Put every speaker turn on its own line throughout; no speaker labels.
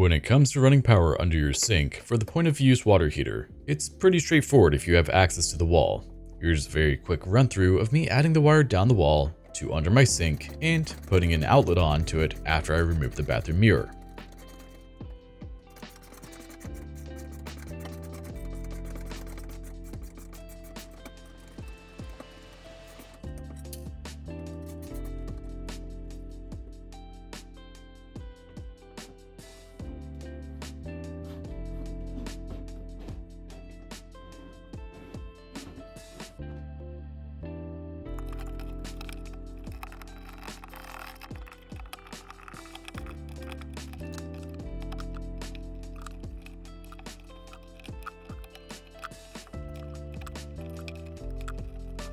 When it comes to running power under your sink for the point of use water heater, it's pretty straightforward if you have access to the wall. Here's a very quick run through of me adding the wire down the wall to under my sink and putting an outlet onto it after I remove the bathroom mirror.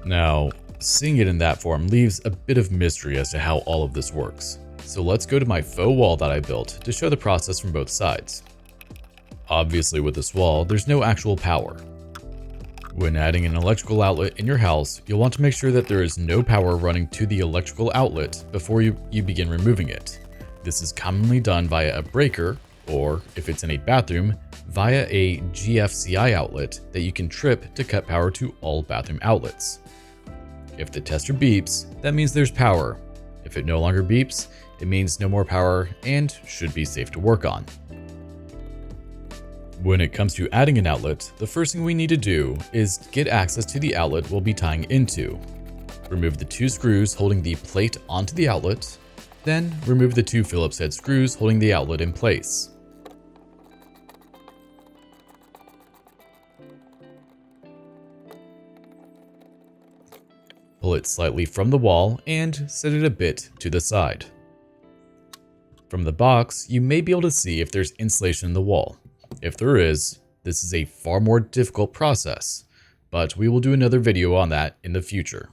Now, seeing it in that form leaves a bit of mystery as to how all of this works. So let's go to my faux wall that I built to show the process from both sides. Obviously with this wall, there's no actual power. When adding an electrical outlet in your house, you'll want to make sure that there is no power running to the electrical outlet before you begin removing it. This is commonly done via a breaker, or if it's in a bathroom, via a GFCI outlet that you can trip to cut power to all bathroom outlets. If the tester beeps, that means there's power. If it no longer beeps, it means no more power and should be safe to work on. When it comes to adding an outlet, the first thing we need to do is get access to the outlet we'll be tying into. Remove the 2 screws holding the plate onto the outlet, then remove the 2 Phillips head screws holding the outlet in place. Pull it slightly from the wall and set it a bit to the side. From the box, you may be able to see if there's insulation in the wall. If there is, this is a far more difficult process, but we will do another video on that in the future.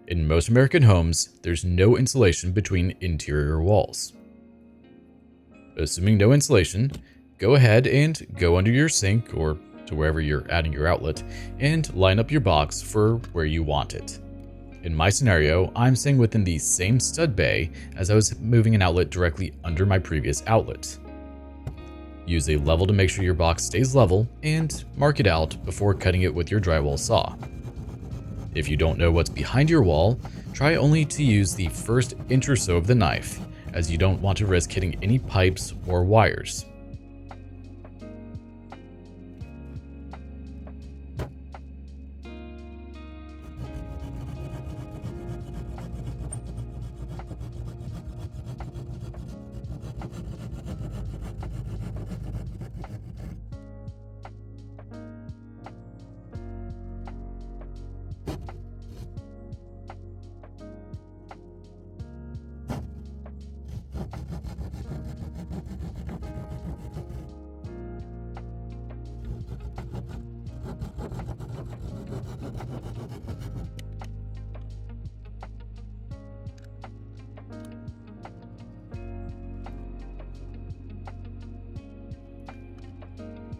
In most American homes, there's no insulation between interior walls. Assuming no insulation, go ahead and go under your sink or to wherever you're adding your outlet and line up your box for where you want it. In my scenario, I'm staying within the same stud bay as I was moving an outlet directly under my previous outlet. Use a level to make sure your box stays level and mark it out before cutting it with your drywall saw. If you don't know what's behind your wall, try only to use the first inch or so of the knife, as you don't want to risk hitting any pipes or wires.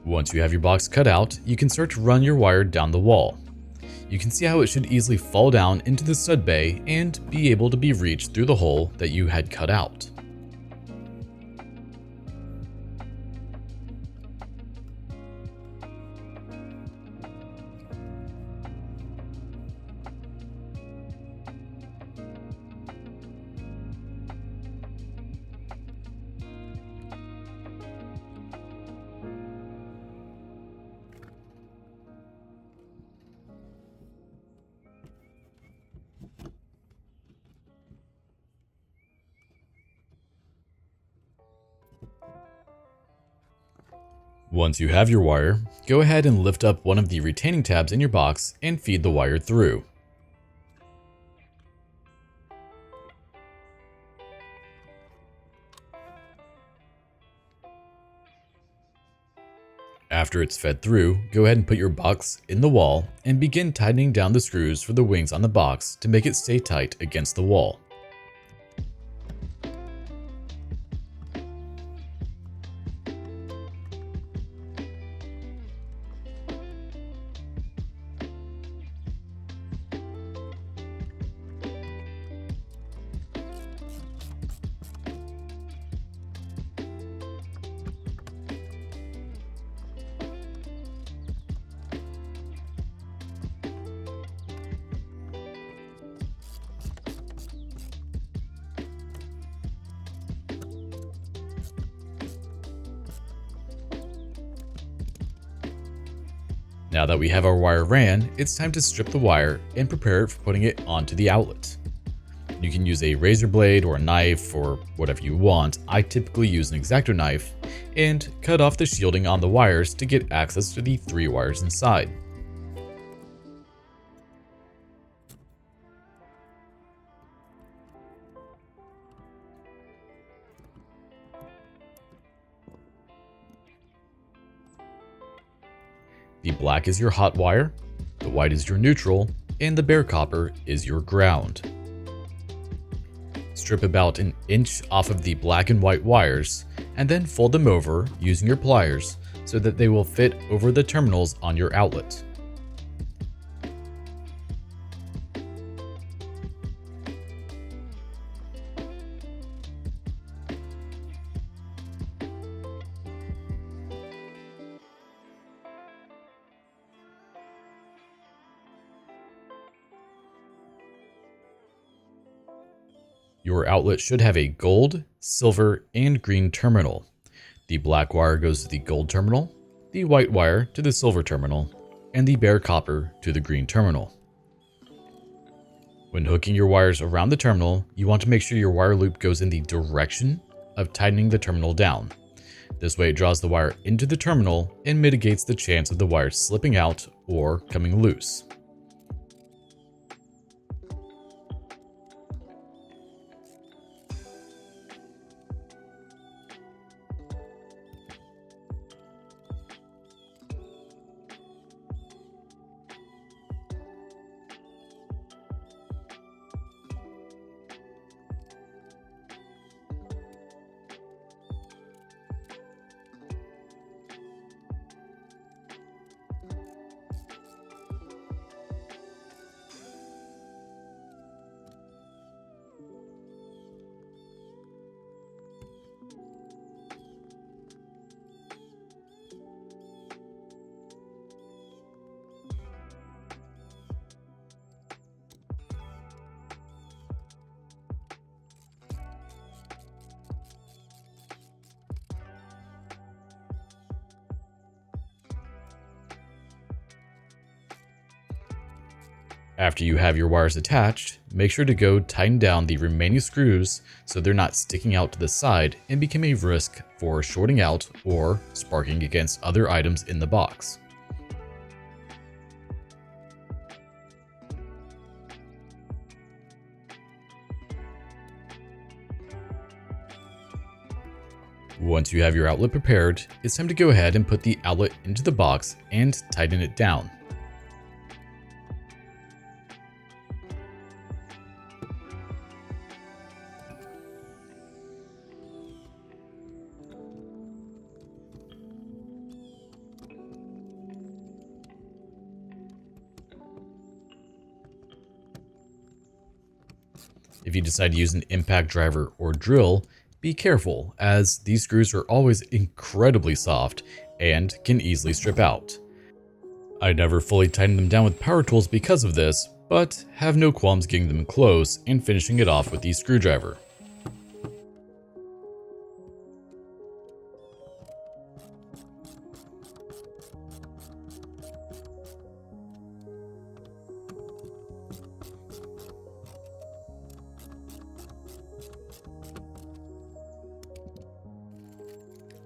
Once you have your box cut out, you can start to run your wire down the wall. You can see how it should easily fall down into the stud bay and be able to be reached through the hole that you had cut out. Once you have your wire, go ahead and lift up one of the retaining tabs in your box and feed the wire through. After it's fed through, go ahead and put your box in the wall and begin tightening down the screws for the wings on the box to make it stay tight against the wall. Now that we have our wire ran, it's time to strip the wire and prepare it for putting it onto the outlet. You can use a razor blade or a knife or whatever you want. I typically use an X-Acto knife and cut off the shielding on the wires to get access to the 3 wires inside. The black is your hot wire, the white is your neutral, and the bare copper is your ground. Strip about an inch off of the black and white wires, and then fold them over using your pliers so that they will fit over the terminals on your outlet. Your outlet should have a gold, silver, and green terminal. The black wire goes to the gold terminal, the white wire to the silver terminal, and the bare copper to the green terminal. When hooking your wires around the terminal, you want to make sure your wire loop goes in the direction of tightening the terminal down. This way it draws the wire into the terminal and mitigates the chance of the wire slipping out or coming loose. After you have your wires attached, make sure to go tighten down the remaining screws so they're not sticking out to the side and become a risk for shorting out or sparking against other items in the box. Once you have your outlet prepared, it's time to go ahead and put the outlet into the box and tighten it down. If you decide to use an impact driver or drill, be careful, as these screws are always incredibly soft and can easily strip out. I never fully tightened them down with power tools because of this, but have no qualms getting them close and finishing it off with the screwdriver.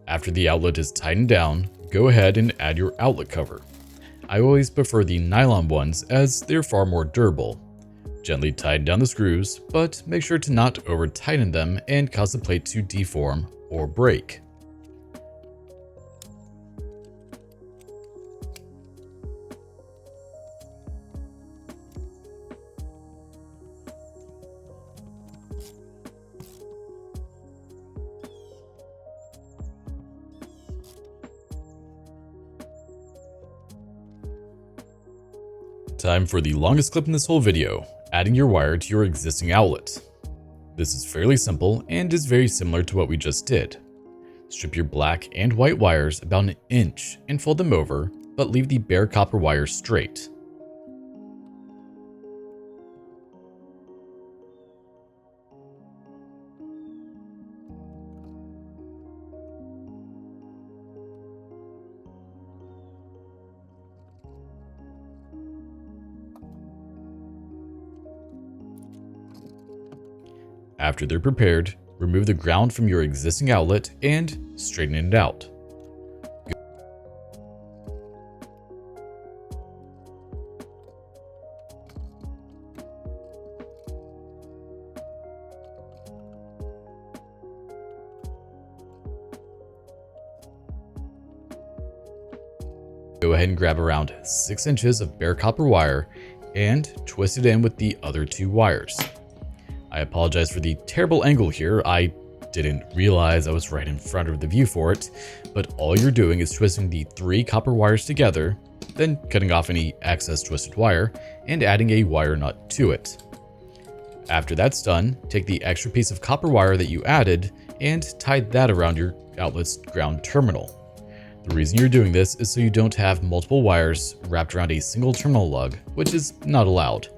After the outlet is tightened down, go ahead and add your outlet cover. I always prefer the nylon ones as they're far more durable. Gently tighten down the screws, but make sure to not over tighten them and cause the plate to deform or break. Time for the longest clip in this whole video, adding your wire to your existing outlet. This is fairly simple and is very similar to what we just did. Strip your black and white wires about an inch and fold them over, but leave the bare copper wire straight. After they're prepared, remove the ground from your existing outlet and straighten it out. Go ahead and grab around 6 inches of bare copper wire and twist it in with the other 2 wires. I apologize for the terrible angle here. I didn't realize I was right in front of the view for it, but all you're doing is twisting the 3 copper wires together, then cutting off any excess twisted wire and adding a wire nut to it. After that's done, take the extra piece of copper wire that you added and tie that around your outlet's ground terminal. The reason you're doing this is so you don't have multiple wires wrapped around a single terminal lug, which is not allowed.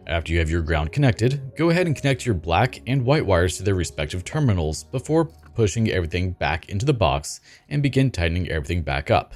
After you have your ground connected, go ahead and connect your black and white wires to their respective terminals before pushing everything back into the box and begin tightening everything back up.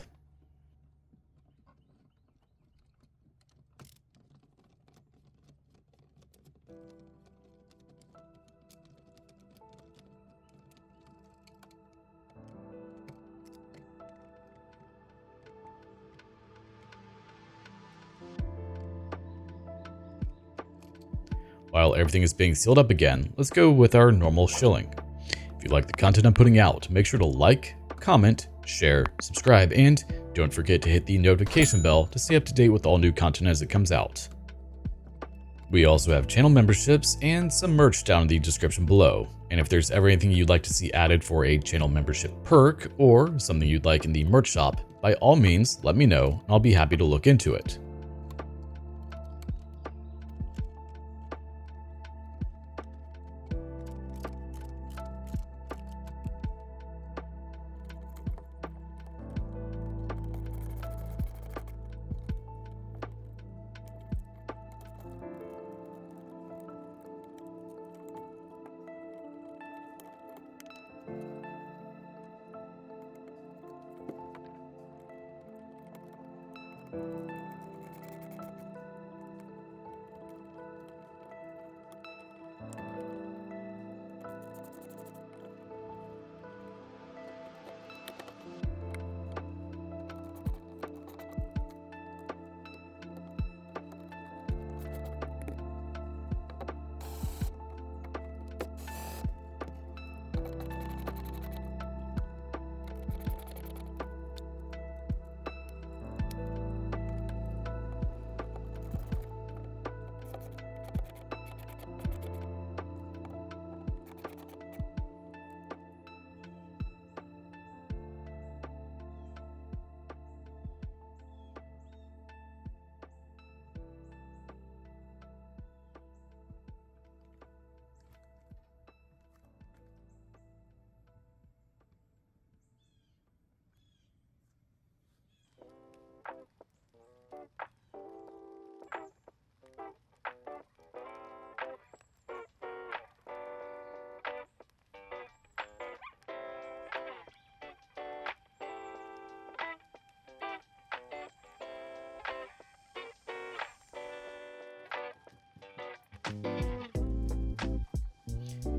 While everything is being sealed up again, let's go with our normal shilling. If you like the content I'm putting out, make sure to like, comment, share, subscribe, and don't forget to hit the notification bell to stay up to date with all new content as it comes out. We also have channel memberships and some merch down in the description below. And if there's ever anything you'd like to see added for a channel membership perk or something you'd like in the merch shop, by all means, let me know and I'll be happy to look into it.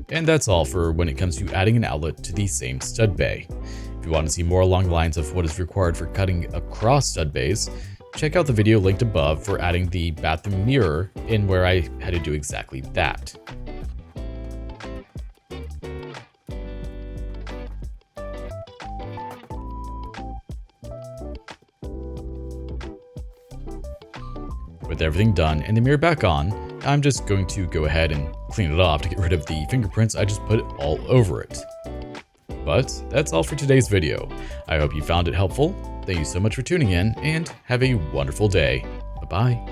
And that's all for when it comes to adding an outlet to the same stud bay. If you want to see more along the lines of what is required for cutting across stud bays, check out the video linked above for adding the bathroom mirror in where I had to do exactly that. With everything done and the mirror back on, I'm just going to go ahead and clean it off to get rid of the fingerprints I just put all over it. But that's all for today's video. I hope you found it helpful. Thank you so much for tuning in and have a wonderful day. Bye-bye.